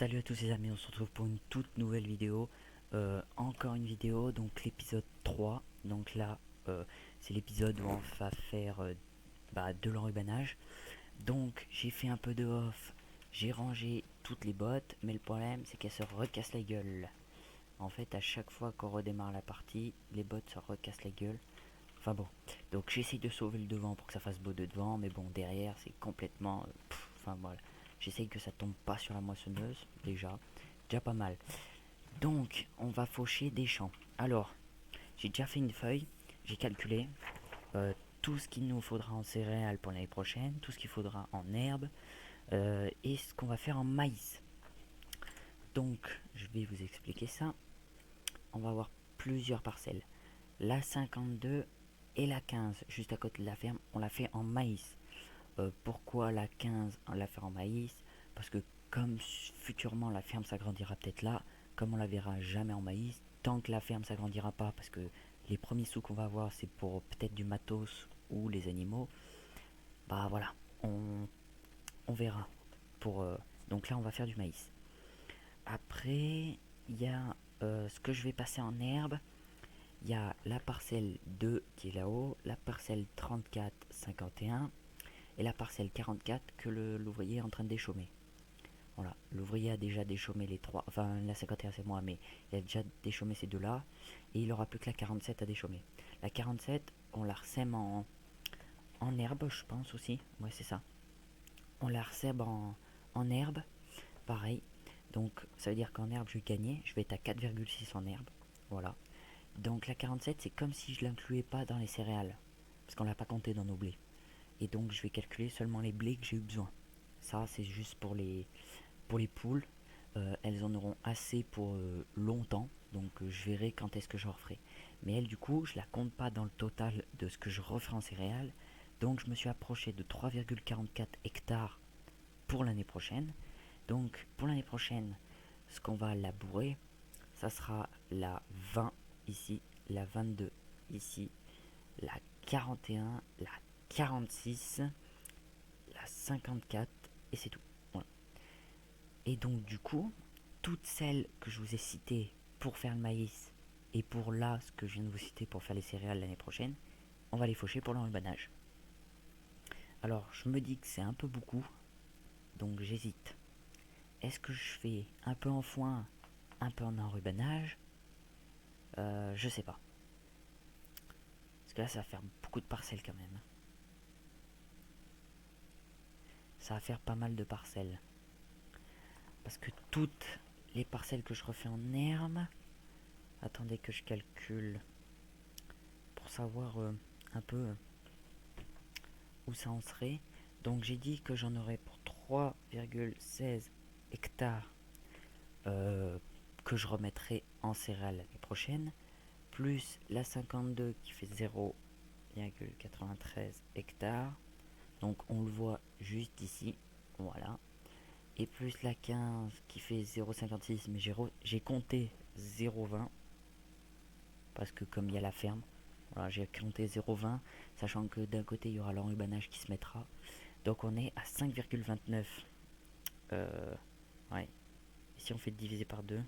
Salut à tous les amis, on se retrouve pour une toute nouvelle vidéo. Encore une vidéo, donc l'épisode 3. Donc là, c'est l'épisode où on va faire de l'enrubanage. Donc j'ai fait un peu de off, j'ai rangé toutes les bottes, mais le problème c'est qu'elles se recassent la gueule. En fait, à chaque fois qu'on redémarre la partie, les bottes se recassent la gueule. Enfin bon, donc j'essaye de sauver le devant pour que ça fasse beau de devant, mais bon, derrière c'est complètement... Enfin voilà, j'essaye que ça tombe pas sur la moissonneuse, déjà pas mal. Donc, on va faucher des champs. Alors, j'ai déjà fait une feuille, j'ai calculé tout ce qu'il nous faudra en céréales pour l'année prochaine, tout ce qu'il faudra en herbe, et ce qu'on va faire en maïs. Donc, je vais vous expliquer ça. On va avoir plusieurs parcelles. La 52 et la 15, juste à côté de la ferme, on l'a fait en maïs. Pourquoi la 15, on l'a fait en maïs? Parce que comme futurement la ferme s'agrandira peut-être là, comme on la verra jamais en maïs, tant que la ferme s'agrandira pas, parce que les premiers sous qu'on va avoir c'est pour peut-être du matos ou les animaux, bah voilà, on verra. Pour, donc là on va faire du maïs. Après, il y a ce que je vais passer en herbe. Il y a la parcelle 2 qui est là-haut, la parcelle 34-51 et la parcelle 44 que l'ouvrier est en train de déchaumer. Voilà, l'ouvrier a déjà déchaumé les trois, enfin la 51 c'est moi, mais il a déjà déchaumé ces deux-là, et il aura plus que la 47 à déchaumer. La 47, on la ressème en herbe, je pense aussi, ouais c'est ça. On la ressème en herbe, pareil. Donc ça veut dire qu'en herbe je vais gagner, je vais être à 4,6 en herbe, voilà. Donc la 47 c'est comme si je l'incluais pas dans les céréales, parce qu'on l'a pas compté dans nos blés. Et donc je vais calculer seulement les blés que j'ai eu besoin. Ça c'est juste pour les poules. Elles en auront assez pour longtemps, donc je verrai quand est-ce que je referai. Mais elle du coup je la compte pas dans le total de ce que je referai en céréales. Donc je me suis approché de 3,44 hectares pour l'année prochaine. Donc pour l'année prochaine, ce qu'on va labourer, ça sera la 20 ici, la 22 ici, la 41, la 46, la 54 et c'est tout. Voilà. Et donc du coup, toutes celles que je vous ai citées pour faire le maïs et pour là ce que je viens de vous citer pour faire les céréales l'année prochaine, on va les faucher pour l'enrubanage. Alors je me dis que c'est un peu beaucoup, donc j'hésite. Est-ce que je fais un peu en foin, un peu en enrubanage? Je sais pas. Parce que là ça va faire beaucoup de parcelles quand même. Ça va faire pas mal de parcelles. Parce que toutes les parcelles que je refais en herbe... Attendez que je calcule pour savoir un peu où ça en serait. Donc j'ai dit que j'en aurais pour 3,16 hectares que je remettrai en céréales l'année prochaine, plus la 52 qui fait 0,93 hectares. Donc on le voit juste ici, voilà. Et plus la 15 qui fait 0,56, mais j'ai compté 0,20 parce que comme il y a la ferme, voilà, j'ai compté 0,20, sachant que d'un côté il y aura l'enrubanage qui se mettra. Donc on est à 5,29. Ouais. Et si on fait diviser par 2,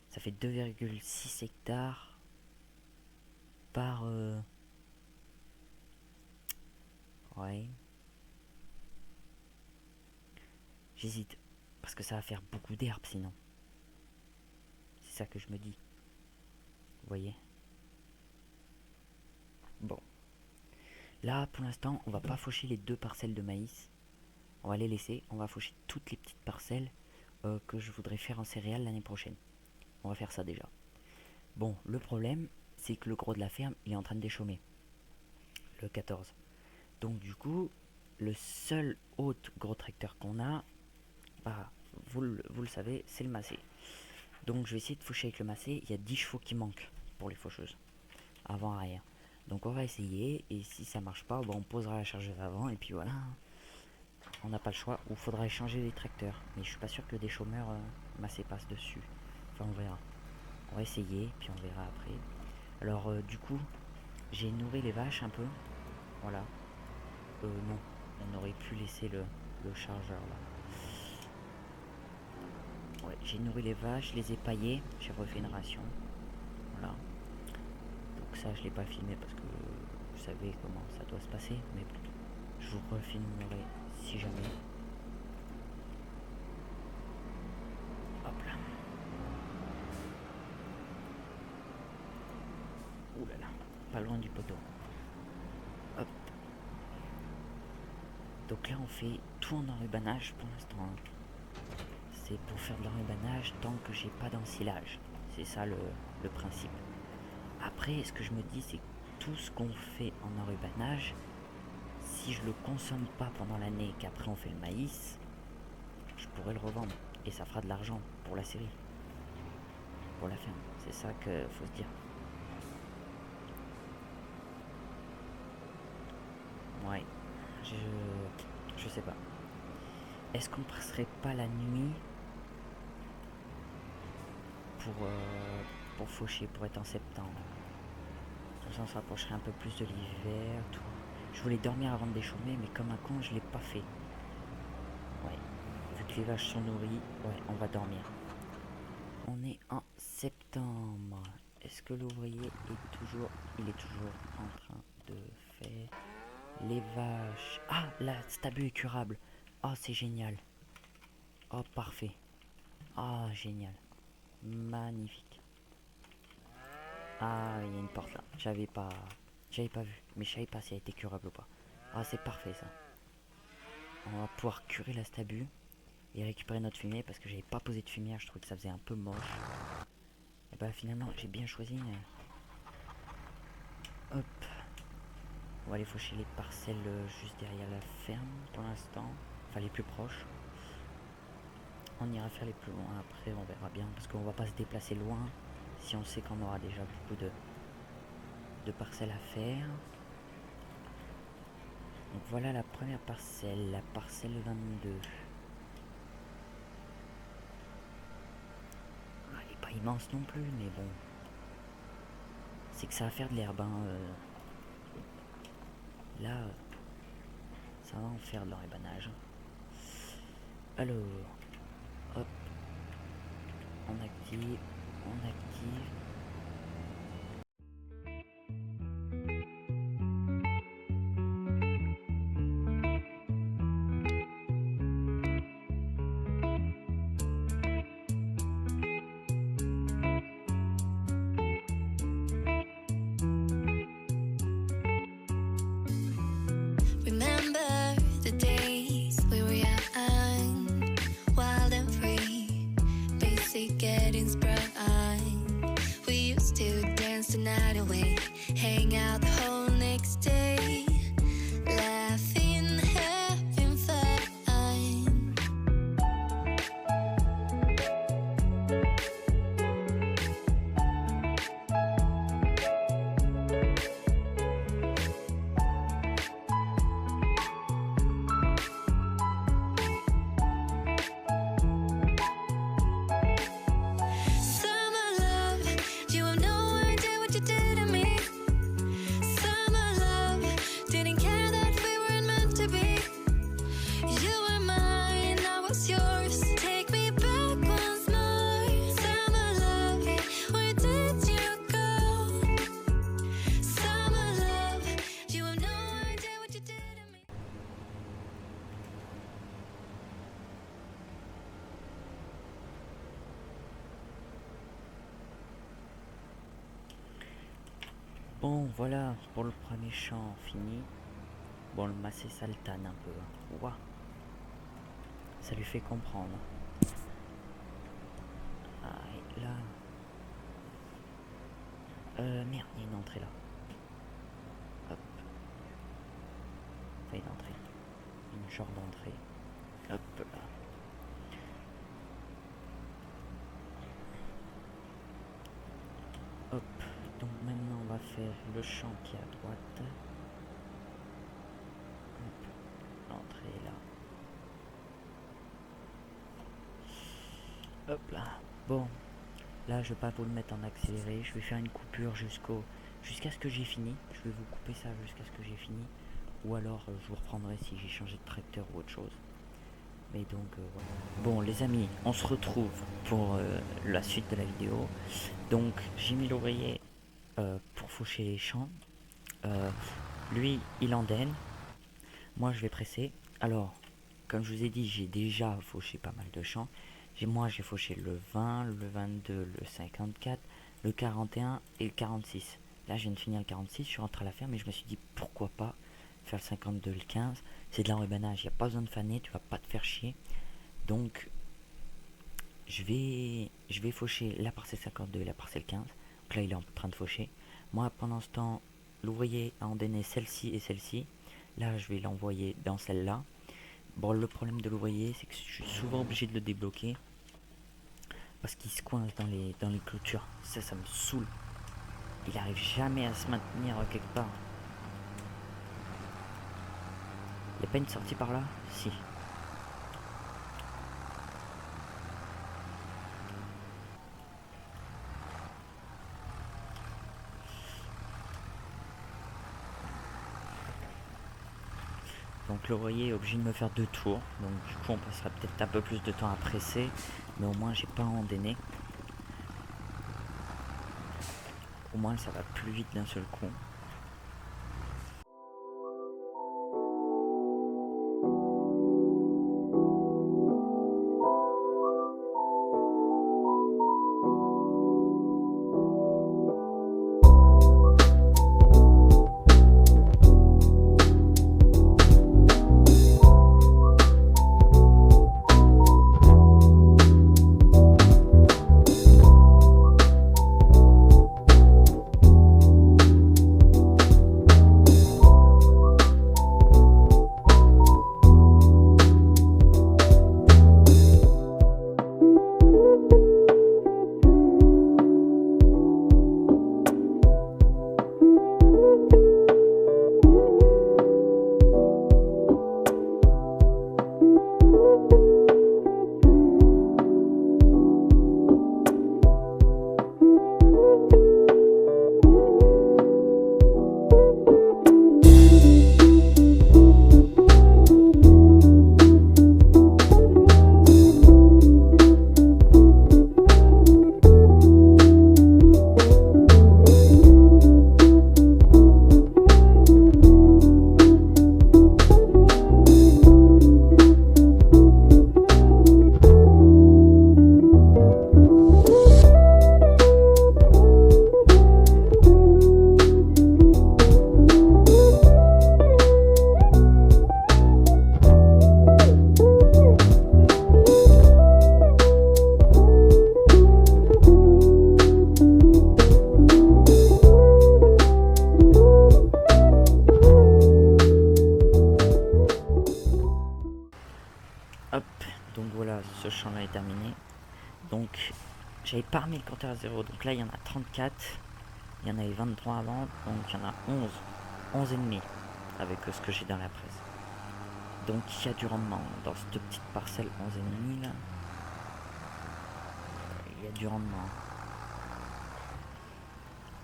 ça fait 2,6 hectares par... ouais. J'hésite. Parce que ça va faire beaucoup d'herbe sinon. C'est ça que je me dis. Vous voyez? Bon. Là, pour l'instant, on va pas faucher les deux parcelles de maïs. On va les laisser. On va faucher toutes les petites parcelles que je voudrais faire en céréales l'année prochaine. On va faire ça déjà. Bon, le problème, c'est que le gros de la ferme, il est en train de déchaumer. Le 14. Donc du coup, le seul autre gros tracteur qu'on a, bah, vous le savez, c'est le Massey. Donc je vais essayer de faucher avec le Massey. Il y a 10 chevaux qui manquent pour les faucheuses. Avant-arrière. Donc on va essayer, et si ça marche pas, bah, on posera la chargeuse avant, et puis voilà. On n'a pas le choix, ou faudra échanger les tracteurs. Mais je suis pas sûr que des chômeurs Massey passent dessus. Enfin on verra. On va essayer, puis on verra après. Alors du coup, j'ai nourri les vaches un peu. Voilà. Non, on aurait pu laisser le chargeur là. j'ai nourri les vaches, je les ai paillées, j'ai refait une ration. Voilà. Donc ça je l'ai pas filmé parce que vous savez comment ça doit se passer, mais je vous refilmerai si jamais. Hop là. Ouh là là, pas loin du poteau. Hop. Donc là on fait tout en enrubanage pour l'instant. C'est pour faire de l'enrubanage tant que j'ai pas d'ensilage. C'est ça le principe. Après, ce que je me dis, c'est que tout ce qu'on fait en enrubanage, si je le consomme pas pendant l'année et qu'après on fait le maïs, je pourrais le revendre. Et ça fera de l'argent pour la série. Pour la ferme. C'est ça qu'il faut se dire. Ouais. Je sais pas. Est-ce qu'on passerait pas la nuit pour faucher, pour être en septembre? Comme ça on se rapprocherait un peu plus de l'hiver, tout. Je voulais dormir avant de déchaumer, mais comme un con, je l'ai pas fait. Ouais. Vu que les vaches sont nourries, ouais, on va dormir. On est en septembre. Est-ce que l'ouvrier est toujours... Il est toujours en train de faire les vaches. Ah, la stabu est curable. Oh, c'est génial. Oh, parfait. Ah, génial. Magnifique. Ah, il y a une porte là. J'avais pas vu. Mais je savais pas si elle était curable ou pas. Ah, c'est parfait ça. On va pouvoir curer la stabu et récupérer notre fumier parce que j'avais pas posé de fumière. Je trouvais que ça faisait un peu moche. Et bah finalement, j'ai bien choisi. Hop. On va aller faucher les parcelles juste derrière la ferme pour l'instant. Enfin, les plus proches. On ira faire les plus loin après, on verra bien. Parce qu'on va pas se déplacer loin si on sait qu'on aura déjà beaucoup de parcelles à faire. Donc voilà la première parcelle, la parcelle 22. Elle est pas immense non plus, mais bon. C'est que ça va faire de l'herbe. Hein, là, ça va en faire de l'enrubanage. Alors, hop. On active. Remember the days we were young, wild and free, basic getting sprung. We used to dance the night away, hang out the whole next day, laughing, having fun. Summer love, you have no idea what you did to me. Summer love, didn't care that we weren't meant to be. You were mine, I was yours. Take me back once more. Summer love, where did you go? Summer love, you have no idea what you did to me. Bon, voilà pour le premier champ fini. Bon, le massé saltane un peu. Hein. Ouah. Ça lui fait comprendre. Ah, et là. Merde, il y a une entrée là. Hop. Enfin, une entrée. Une genre d'entrée. Hop là. Hop. Donc maintenant on va faire le champ qui est à droite. Hop. L'entrée est là. Hop là. Bon. Là je vais pas vous le mettre en accéléré. Je vais faire une coupure jusqu'à ce que j'ai fini. Je vais vous couper ça jusqu'à ce que j'ai fini. Ou alors je vous reprendrai si j'ai changé de tracteur ou autre chose. Mais donc voilà. Bon les amis, on se retrouve pour la suite de la vidéo. Donc j'ai mis l'ouvrier pour faucher les champs. Lui il endaine, moi je vais presser. Alors comme je vous ai dit, j'ai déjà fauché pas mal de champs. Moi j'ai fauché le 20, le 22, le 54, le 41 et le 46. Là je viens de finir le 46, je suis rentré à la ferme et je me suis dit pourquoi pas faire le 52, le 15. C'est de l'enrubanage, il n'y a pas besoin de faner, tu vas pas te faire chier. Donc je vais faucher la parcelle 52 et la parcelle 15. Donc là il est en train de faucher. Moi pendant ce temps, l'ouvrier a endainé celle-ci et celle-ci. Là je vais l'envoyer dans celle-là. Bon le problème de l'ouvrier c'est que je suis souvent obligé de le débloquer. Parce qu'il se coince dans les clôtures. Ça me saoule. Il arrive jamais à se maintenir quelque part. Il n'y a pas une sortie par là? Si. Donc l'ouvrier est obligé de me faire 2 tours. Donc du coup on passera peut-être un peu plus de temps à presser. Mais au moins j'ai pas endainé. Au moins ça va plus vite d'un seul coup. Hop, donc voilà, ce champ là est terminé. Donc j'avais pas remis le compteur à 0, donc là il y en a 34. Il y en avait 23 avant, donc il y en a 11 et demi avec ce que j'ai dans la presse. Donc il y a du rendement dans cette petite parcelle 11 et demi là. Il y a du rendement.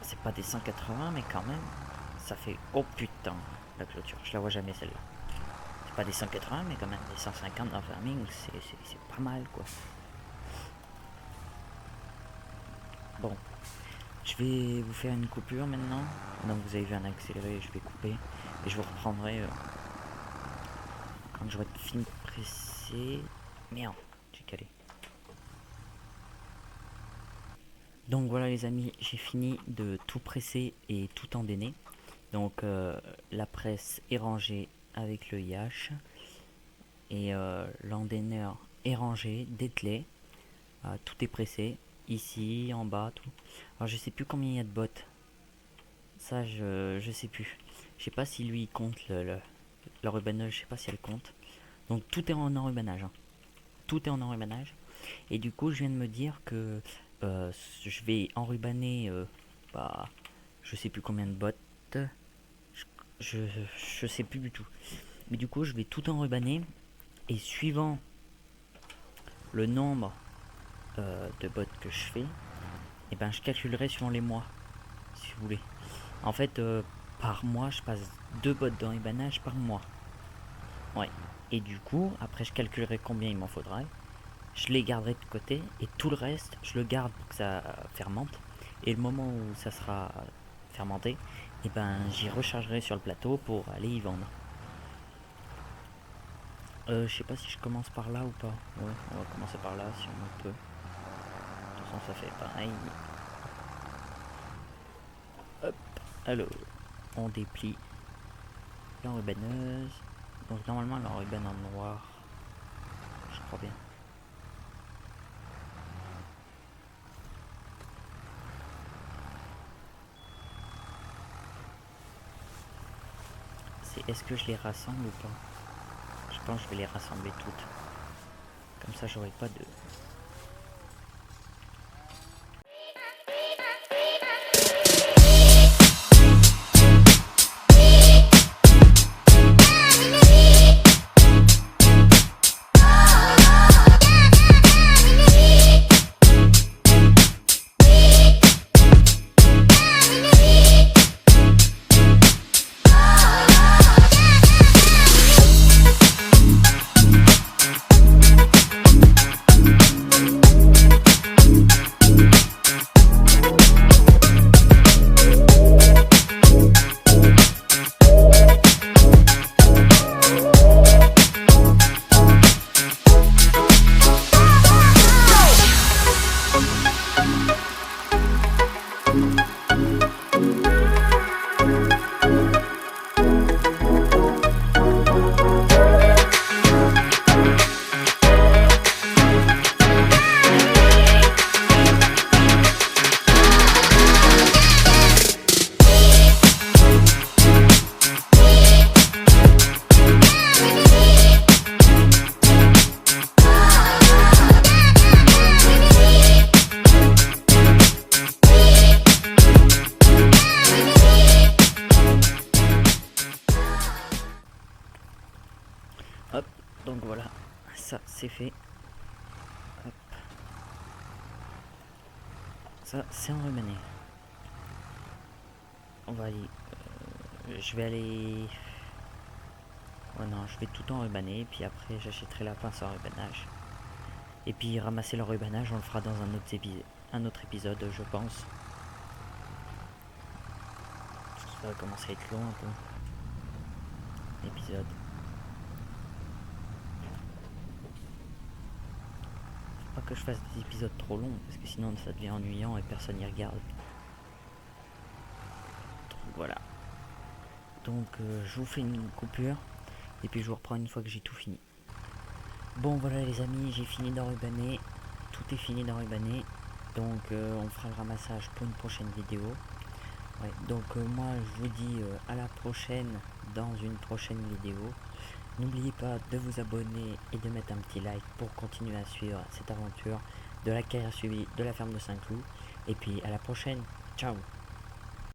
C'est pas des 180 mais quand même, ça fait oh putain la clôture, je la vois jamais celle-là. C'est pas des 180 mais quand même des 150 dans farming, c'est pas mal quoi. Bon, je vais vous faire une coupure maintenant. Donc vous avez vu un accéléré, je vais couper et je vous reprendrai quand j'aurai fini de presser. Merde, j'ai calé. Donc voilà les amis, j'ai fini de tout presser et tout endainer. Donc la presse est rangée avec le IH et l'endaineur est rangé, dételé. Tout est pressé, ici, en bas, tout. Alors je sais plus combien il y a de bottes. Ça je sais plus. Je sais pas si lui compte l'enrubanage, je sais pas si elle compte. Donc tout est en enrubanage. Hein. Tout est en enrubanage. Et du coup je viens de me dire que je vais enrubaner je sais plus combien de bottes. Je sais plus du tout. Mais du coup je vais tout enrubaner. Et suivant le nombre de bottes que je fais, et ben je calculerai suivant les mois, si vous voulez. En fait par mois je passe 2 bottes d'enrubanage par mois. Ouais. Et du coup, après je calculerai combien il m'en faudrait. Je les garderai de côté et tout le reste, je le garde pour que ça fermente. Et le moment où ça sera fermenté, et ben j'y rechargerai sur le plateau pour aller y vendre. Je sais pas si je commence par là ou pas. Ouais, on va commencer par là si on peut. De toute façon, ça fait pareil. Hop, alors, on déplie l'enrubaneuse. Donc normalement l'enrubane en noir, je crois bien. C'est est-ce que je les rassemble ou pas? Je pense que je vais les rassembler toutes. Comme ça j'aurai pas de... Hop, donc voilà, ça c'est fait. Hop. Ça c'est enrubané. On va aller... je vais aller... Oh non, je vais tout enrubaner, puis après j'achèterai la pince à enrubanage. Et puis ramasser l'enrubanage, on le fera dans un autre épisode, je pense. Ça va commencer à être long un peu. L'épisode. Faut pas que je fasse des épisodes trop longs, parce que sinon ça devient ennuyant et personne n'y regarde. Donc voilà. Donc je vous fais une coupure, et puis je vous reprends une fois que j'ai tout fini. Bon voilà les amis, j'ai fini d'enrubaner. Tout est fini d'enrubaner. Donc on fera le ramassage pour une prochaine vidéo. Ouais, donc moi je vous dis à la prochaine dans une prochaine vidéo. N'oubliez pas de vous abonner et de mettre un petit like pour continuer à suivre cette aventure de la carrière suivie de la ferme de Saint-Cloud. Et puis à la prochaine, ciao.